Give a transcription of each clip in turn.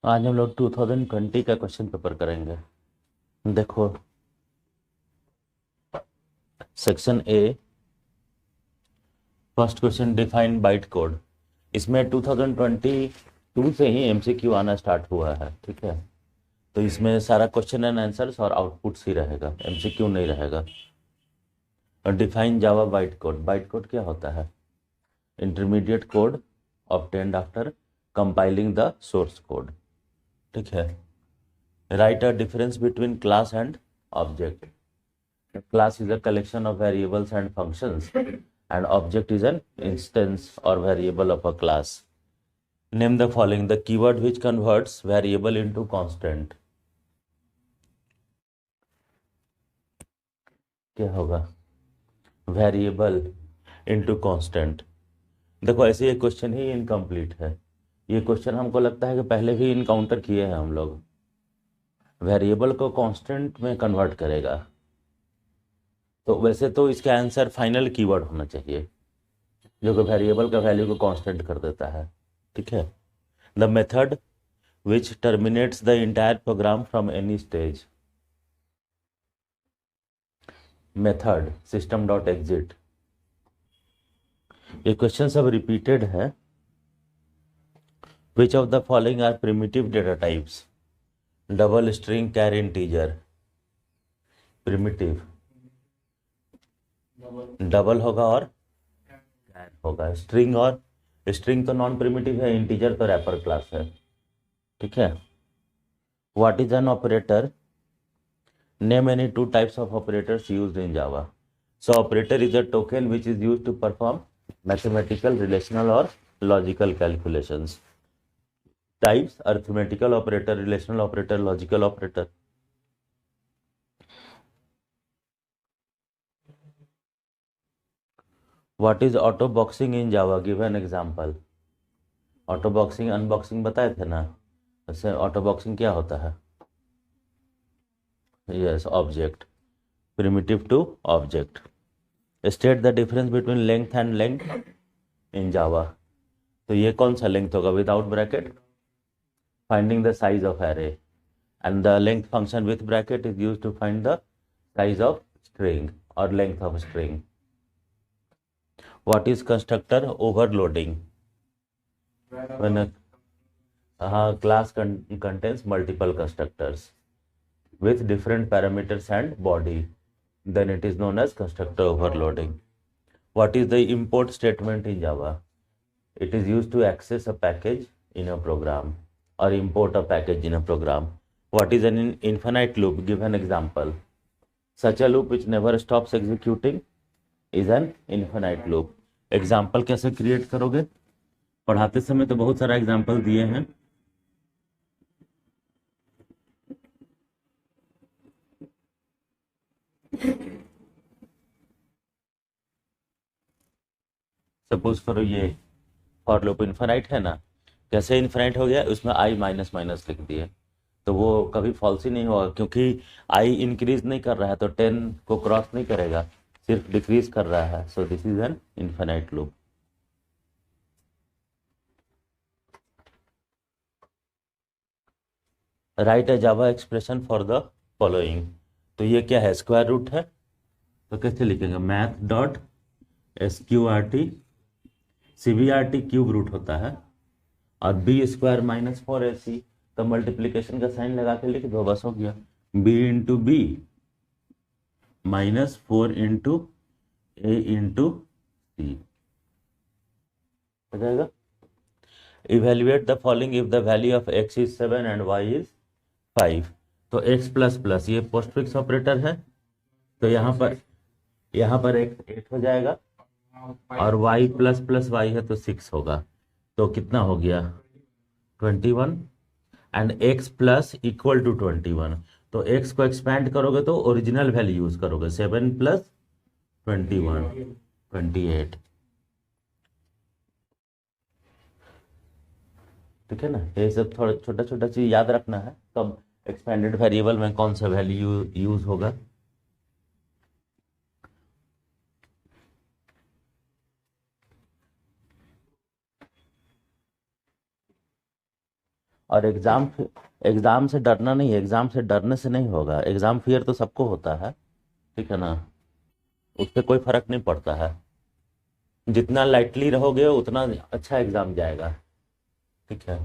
आज हम लोग 2020 का क्वेश्चन पेपर करेंगे। देखो, section A, first question define byte code. इसमें 2022 से ही एमसीक्यू आना स्टार्ट हुआ है, ठीक है। तो इसमें सारा क्वेश्चन एंड आंसर्स और आउटपुट्स ही रहेगा, एमसीक्यू नहीं रहेगा। और डिफाइन जावा बाइट कोड। बाइट कोड क्या होता है? Intermediate code obtained after compiling the source code, ठीक है। Right a difference between class and object. A class is a collection of variables and functions, and object is an instance or variable of a class. Name the following: the keyword which converts variable into constant. क्या होगा? Variable into constant. देखो, ऐसे ये question ही incomplete है। ये question हमको लगता है कि पहले भी इनकाउंटर किए हैं हम लोग। वेरिएबल को कांस्टेंट में कन्वर्ट करेगा, तो वैसे तो इसका आंसर फाइनल कीवर्ड होना चाहिए, जो कि वेरिएबल का वैल्यू को कांस्टेंट कर देता है, ठीक है। The method which terminates the entire program from any stage. Method system.exit। ये क्वेश्चन सब रिपीटेड है। Which of the following are primitive data types? Double string, char, integer. Primitive double होगा और कैर होगा। स्ट्रिंग और स्ट्रिंग तो non primitive है, integer तो रैपर क्लास है, ठीक है। What is an operator? Name any two types of operators used in Java. So operator is a token which is used to perform mathematical, relational or logical calculations. Types: arithmetical operator, relational operator, logical operator. What is auto boxing in Java? Give an example. Auto boxing unboxing बताए थे ना, वैसे auto boxing क्या होता है? Yes, object. Primitive to object. State the difference between length and length in Java. तो ये कौन सा लेंथ होगा? Without bracket, finding the size of array, and the length function with bracket is used to find the size of string or length of string. What is constructor overloading? When a class contains multiple constructors with different parameters and body, then it is known as constructor overloading. What is the import statement in Java? It is used to access a package in a program or import a package in a program. What is an infinite loop? Give an example. Such a loop which never stops executing is an infinite loop. Example कैसे create करोगे? पढ़ाते समय तो बहुत सारा example दिए हैं। Suppose करो ये फॉर लूप इन्फिनाइट है ना, कैसे इन्फिनाइट हो गया? उसमें आई माइनस माइनस लिख दिए, तो वो कभी फॉल्स ही नहीं होगा, क्योंकि आई इंक्रीज नहीं कर रहा है तो 10 को क्रॉस नहीं करेगा, सिर्फ डिक्रीज कर रहा है। So this is an infinite loop. Right a Java expression for the following. तो ये क्या है? स्क्वायर रूट है, तो कैसे लिखेंगे? Math dot S Q R T, C B R T cube root होता है, और बी स्क्वायर माइनस 4ac, तो मल्टीप्लीकेशन का साइन लगा के लिख दो, बस हो गया। B into B minus 4 into A into C हो जाएगा। Evaluate the following if the value of x is 7 and y is 5। तो x प्लस प्लस ये पोस्टफिक्स ऑपरेटर है, तो यहाँ पर x 8 हो जाएगा, और y प्लस प्लस y है तो 6 होगा। तो कितना हो गया? 21। And x plus equal to 21, तो x को एक्सपैंड करोगे तो ओरिजिनल वैल्यू यूज करोगे, 7 प्लस 21 28, ठीक है ना। ये सब थोड़ा छोटा छोटा चीज याद रखना है, तब एक्सपेंडेड वेरिएबल में कौन सा वैल्यू यूज होगा। और एग्जाम से डरना नहीं है, एग्जाम से डरने से नहीं होगा, एग्जाम फियर तो सबको होता है, ठीक है ना, उससे कोई फर्क नहीं पड़ता है। जितना लाइटली रहोगे उतना अच्छा एग्जाम जाएगा, ठीक है।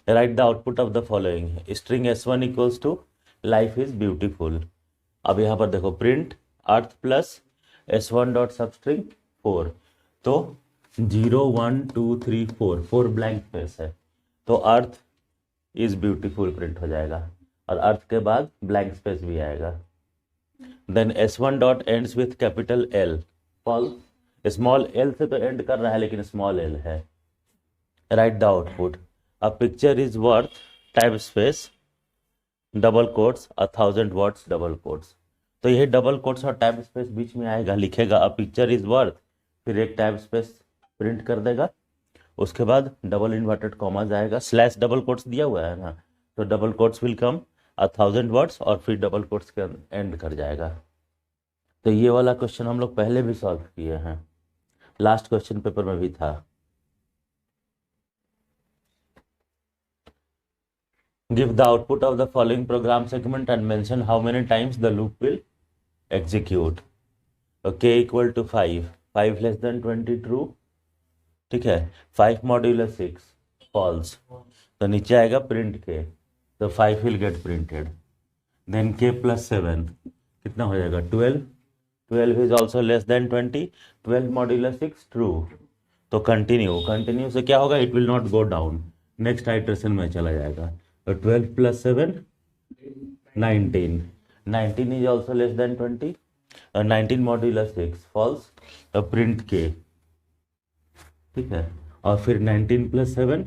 Write the output of the following, string S1 equals to life is beautiful. अब यहाँ पर देखो प्रिंट अर्थ प्लस S1 डॉट सबस्ट्रिंग 4, तो 0 1 2 3 4 4 ब्लैंक स्पेस है, तो अर्थ इज ब्यूटीफुल प्रिंट हो जाएगा, और अर्थ के बाद ब्लैंक स्पेस भी आएगा। Then S1 dot ends with capital L, false, small l से तो एंड कर रहा है लेकिन स्मॉल l है। Write the output, a picture is worth type space double quotes 1000 words double quotes, तो यही डबल कोट्स और टाइप स्पेस बीच में आएगा, लिखेगा अ पिक्चर इज वर्थ, फिर एक टाइप स्पेस प्रिंट कर देगा, उसके बाद डबल इन्वर्टेड कॉमाज आएगा, स्लैश डबल कोट्स दिया हुआ है ना, तो double quotes will come 1000 words और फिर डबल कोट्स के एंड कर जाएगा। तो ये वाला क्वेश्चन हम लोग पहले भी सॉल्व किए हैं, लास्ट क्वेश्चन पेपर में भी था। Give the output of the following program segment and mention how many times the loop will execute. k equal to 5, 5 less than 20 true, ठीक है, 5 मॉड्यूलस 6 फॉल्स, तो नीचे आएगा प्रिंट के, तो 5 will get printed. Then k plus 7 कितना हो जाएगा 12, 12 is also less than 20, 12 modulus 6 true, तो कंटिन्यू से क्या होगा, it will not go down, next iteration में चला जाएगा, तो 12 plus 7 19, 19 is also less than 20, 19 modulus 6 false, तो प्रिंट के, ठीक है, और फिर 19 प्लस 7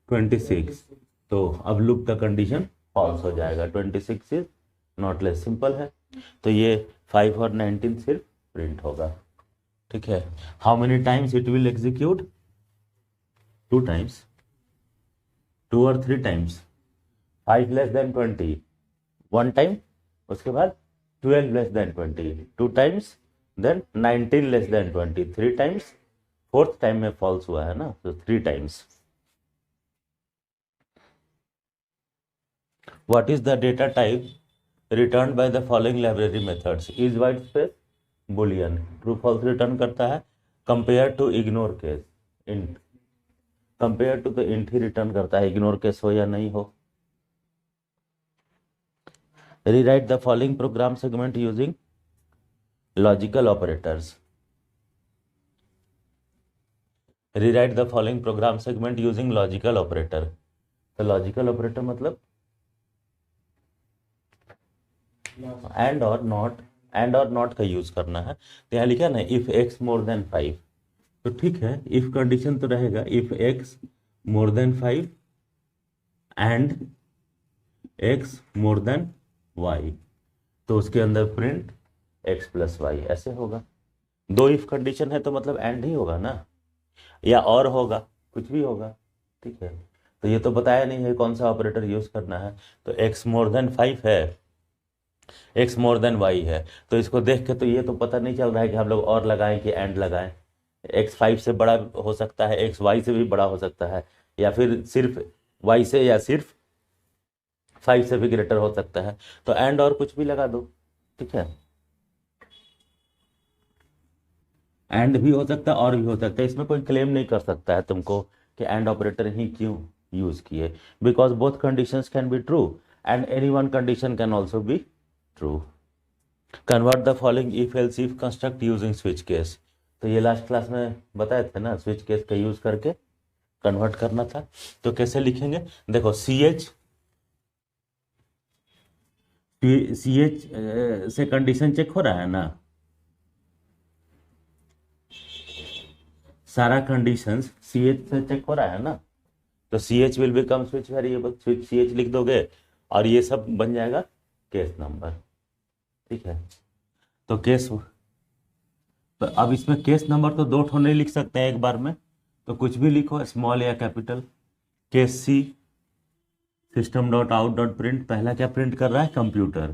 26, तो अब लूप का कंडीशन फॉल्स हो जाएगा, 26 इज नॉट लेस, सिंपल है, तो ये 5 और 19 सिर्फ प्रिंट होगा, ठीक है। How many times it will execute, 2 times, 2 और 3 टाइम्स, 5 लेस देन 20 1 टाइम, उसके बाद 12 less than 20 2 times, then 19 less than 20 3 times, fourth time में फॉल्स हुआ है ना, तो 3 times. What is the data type return by the following library methods, is white space boolean, true false return करता है, compare to ignore case int, compare to तो int ही return करता है, इग्नोर केस हो या नहीं हो। Rewrite the following program segment using logical operators, rewrite the following program segment using logical operator, तो लॉजिकल ऑपरेटर मतलब एंड और नॉट का यूज करना है, तो यहाँ लिखा है ना इफ x मोर देन 5, तो ठीक है, इफ कंडीशन तो रहेगा if x more than 5 and x more than y, तो उसके अंदर प्रिंट x प्लस y ऐसे होगा। 2 इफ कंडीशन है तो मतलब एंड ही होगा ना, या और होगा, कुछ भी होगा, ठीक है। तो ये तो बताया नहीं है कौन सा ऑपरेटर यूज करना है, तो x मोर देन 5 है, x मोर देन y है, तो इसको देख के तो ये तो पता नहीं चल रहा है कि हम लोग और लगाएं कि एंड लगाएं, x 5 से बड़ा हो सकता है, x y से भी बड़ा हो सकता है, या फिर सिर्फ y से या सिर्फ 5 से भी ग्रेटर हो सकता है, तो एंड और कुछ भी लगा दो, ठीक है, एंड भी हो सकता है और भी हो सकता है, इसमें कोई क्लेम नहीं कर सकता है तुमको कि एंड ऑपरेटर ही क्यों यूज किए, because both conditions can be true and any one condition can also be true. Convert the following if else if construct using switch case, तो ये लास्ट क्लास में बताए थे ना, स्विच केस का use करके कन्वर्ट करना था, तो कैसे लिखेंगे, देखो सी एच से कंडीशन चेक हो रहा है ना, सारा कंडीशंस सी एच से चेक हो रहा है ना, तो C H will become switch variable, switch C H लिख दोगे और ये सब बन जाएगा केस नंबर, ठीक है। तो केस, तो अब इसमें केस नंबर तो 2 ठो नहीं लिख सकते हैं एक बार में, तो कुछ भी लिखो स्मॉल या capital. Case C system dot out dot print, पहला क्या प्रिंट कर रहा है, कंप्यूटर,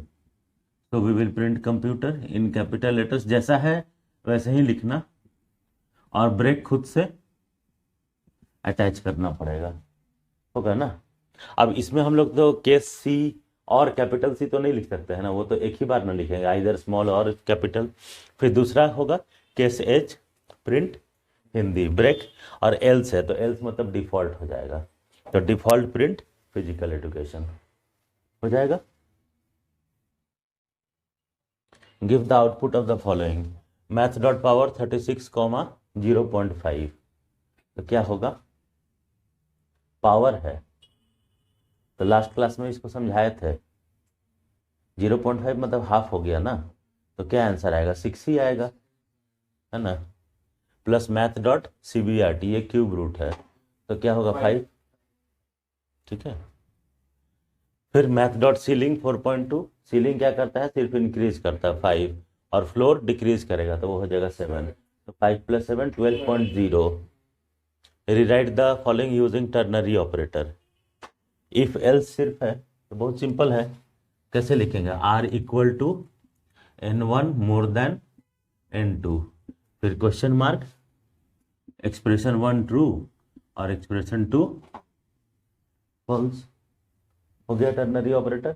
तो we will print computer in capital letters, जैसा है वैसे ही लिखना, और ब्रेक खुद से अटैच करना पड़ेगा, होगा ना। अब इसमें हम लोग तो केस सी और कैपिटल सी तो नहीं लिख सकते हैं ना, वो तो एक ही बार ना लिखेंगे, आइदर स्मॉल और कैपिटल। फिर दूसरा होगा case H print Hindi break, और एल्स है तो एल्स मतलब डिफॉल्ट हो जाएगा, तो डिफॉल्ट प्रिंट फिजिकल एजुकेशन हो जाएगा। Give the output of the following, math dot power 36 comma 0.5, तो क्या होगा, पावर है तो लास्ट क्लास में इसको समझाए थे, 0.5 मतलब हाफ हो गया ना, तो क्या आंसर आएगा, 6 ही आएगा, है ना। प्लस मैथ डॉट CBRT, ये क्यूब रूट है, तो क्या होगा 5, ठीक है। फिर मैथ डॉट सीलिंग 4.2, सीलिंग क्या करता है, सिर्फ इंक्रीज करता है 5, और फ्लोर डिक्रीज करेगा तो वो हो जाएगा 7, तो 5 + 7 12.0। Rewrite the following using ternary operator. If else सिर्फ है तो बहुत सिंपल है, कैसे लिखेंगे, R = N1 more than N2, फिर क्वेश्चन मार्क, एक्सप्रेशन 1 ट्रू और एक्सप्रेशन 2 फॉल्स, हो गया टर्नरी ऑपरेटर,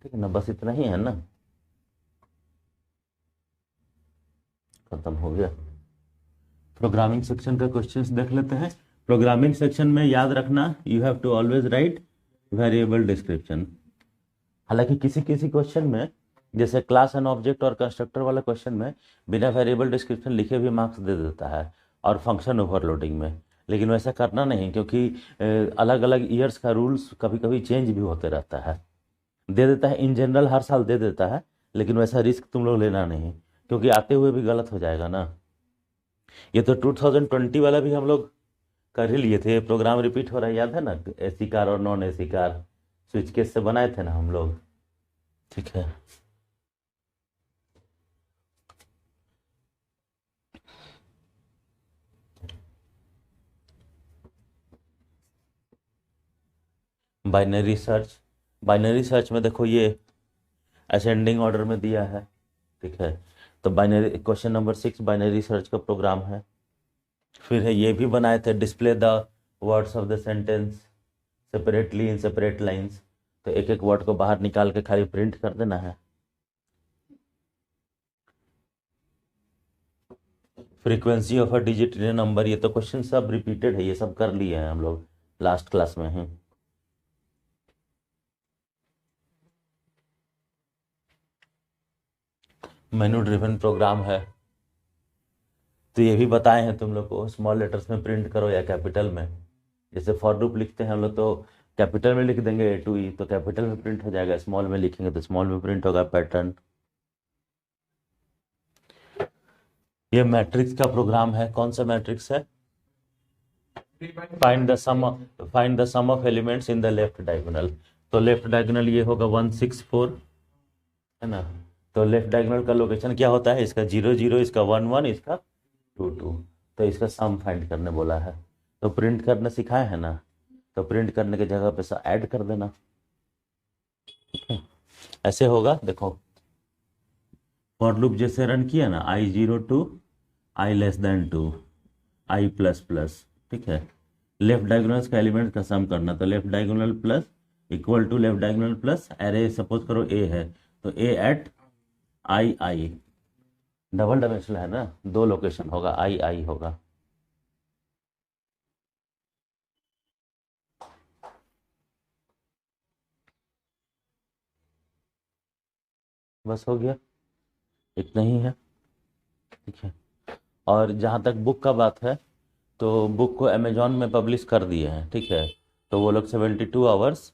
ठीक है ना, बस इतना ही है ना, खत्म हो गया। प्रोग्रामिंग सेक्शन का क्वेश्चंस देख लेते हैं। प्रोग्रामिंग सेक्शन में याद रखना, you have to always write variable description. हालांकि किसी किसी क्वेश्चन में, जैसे क्लास एंड ऑब्जेक्ट और कंस्ट्रक्टर वाला क्वेश्चन में, बिना वेरिएबल डिस्क्रिप्शन लिखे भी मार्क्स दे देता है, और फंक्शन ओवरलोडिंग में, लेकिन वैसा करना नहीं, क्योंकि अलग अलग ईयर्स का रूल्स कभी कभी चेंज भी होते रहता है। दे देता है इन जनरल, हर साल दे देता है, लेकिन वैसा रिस्क तुम लोग लेना नहीं, क्योंकि आते हुए भी गलत हो जाएगा ना। ये तो 2020 वाला भी हम लोग कर ही लिए थे, प्रोग्राम रिपीट हो रहा है, याद है ना, AC कार और non AC car switch case से बनाए थे ना हम लोग, ठीक है। बाइनरी सर्च, बाइनरी सर्च में देखो ये असेंडिंग ऑर्डर में दिया है, ठीक है, तो binary question number 6 binary search का प्रोग्राम है। फिर है ये भी बनाए थे, display the words of the sentence separately in separate lines, तो एक एक वर्ड को बाहर निकाल के खाली प्रिंट कर देना है। Frequency of a digit in number, ये तो क्वेश्चन सब रिपीटेड है, ये सब कर लिए हैं हम लोग लास्ट क्लास में ही। मेनू ड्रिवन प्रोग्राम है, तो ये भी बताए हैं तुम लोग को, स्मॉल लेटर्स में प्रिंट करो या कैपिटल में, जैसे फॉर लूप लिखते हैं हम लोग तो कैपिटल में लिख देंगे A to E, तो कैपिटल में प्रिंट हो जाएगा, स्मॉल में लिखेंगे तो स्मॉल में प्रिंट होगा पैटर्न। ये मैट्रिक्स का प्रोग्राम है, कौन सा मैट्रिक्स है, find the sum of elements in the left diagonal, तो लेफ्ट डायगोनल ये होगा 164, है ना, तो लेफ्ट डायगोनल का लोकेशन क्या होता है, इसका 0 0, इसका 1 1, इसका 2 2, तो इसका सम फाइंड करने बोला है, तो प्रिंट करना सिखाए हैं ना, तो प्रिंट करने की जगह पे ऐड कर देना, ठीक है। ऐसे होगा, देखो फॉर लूप जैसे रन किया ना, I0 to I <2 I++, ठीक है, लेफ्ट डायगोनल का एलिमेंट का सम करना, तो left diagonal plus equal to left diagonal plus array, suppose करो A है तो A at I, double dimensional है ना, दो लोकेशन होगा, I होगा, बस हो गया, इतना ही है, ठीक है। और जहाँ तक बुक का बात है, तो बुक को अमेजोन में पब्लिश कर दिए हैं, ठीक है, तो वो लोग 72 आवर्स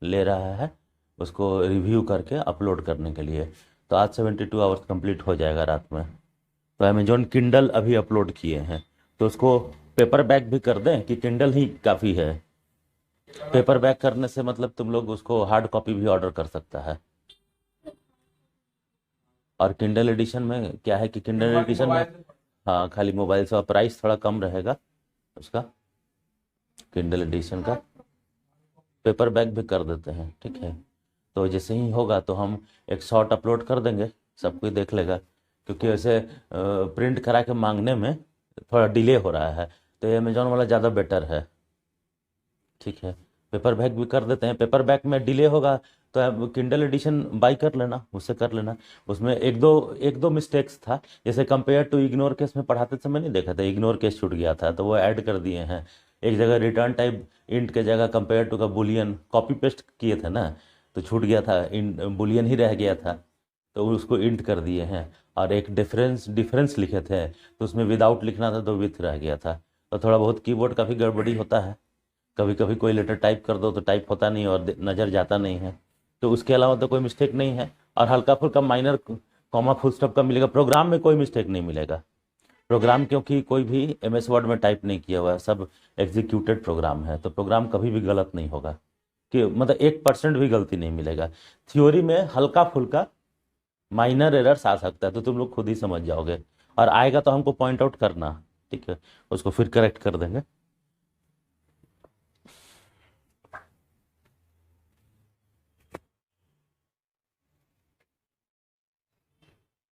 ले रहा है उसको रिव्यू करके अपलोड करने के लिए, तो आज 72 आवर्स कंप्लीट हो जाएगा रात में। तो अमेजोन किंडल अभी अपलोड किए हैं, तो उसको पेपर बैक भी कर दें कि किंडल ही काफ़ी है, पेपर बैक करने से मतलब तुम लोग उसको हार्ड कॉपी भी ऑर्डर कर सकता है। और किंडल एडिशन में क्या है कि किंडल एडिशन में, हाँ खाली मोबाइल से, और प्राइस थोड़ा कम रहेगा उसका, किंडल एडिशन का पेपर बैक भी कर देते हैं, ठीक है। तो जैसे ही होगा तो हम एक शॉर्ट अपलोड कर देंगे, सब कोई देख लेगा, क्योंकि वैसे प्रिंट करा के मांगने में थोड़ा डिले हो रहा है, तो ये अमेजोन वाला ज़्यादा बेटर है, ठीक है। पेपर बैक भी कर देते हैं। पेपर बैक में डिले होगा तो आप किंडल एडिशन बाई कर लेना, उससे कर लेना। उसमें एक दो मिस्टेक्स था, जैसे कंपेयर टू इग्नोर केस में पढ़ाते समय नहीं देखा था, इग्नोर केस छूट गया था तो वो ऐड कर दिए हैं। एक जगह रिटर्न टाइप इंट के जगह कंपेयर टू का बुलियन कॉपी पेस्ट किए थे ना, तो छूट गया था, इन बुलियन ही रह गया था, तो उसको इंट कर दिए हैं। और एक डिफरेंस डिफरेंस लिखे थे तो उसमें विदाउट लिखना था तो विथ रह गया था। तो थोड़ा बहुत कीबोर्ड का भी गड़बड़ी होता है, कभी कभी कोई लेटर टाइप कर दो तो टाइप होता नहीं और नज़र जाता नहीं है। तो उसके अलावा तो कोई मिस्टेक नहीं है। और हल्का फुल्का माइनर कॉमा फुल स्टॉप का मिलेगा, प्रोग्राम में कोई मिस्टेक नहीं मिलेगा। प्रोग्राम क्योंकि कोई भी MS वर्ड में टाइप नहीं किया हुआ है, सब एग्जीक्यूटेड प्रोग्राम है, तो प्रोग्राम कभी भी गलत नहीं होगा, कि मतलब 1% भी गलती नहीं मिलेगा। थ्योरी में हल्का फुल्का माइनर एरर्स आ सकता है, तो तुम लोग खुद ही समझ जाओगे, और आएगा तो हमको पॉइंट आउट करना, ठीक है, उसको फिर करेक्ट कर देंगे।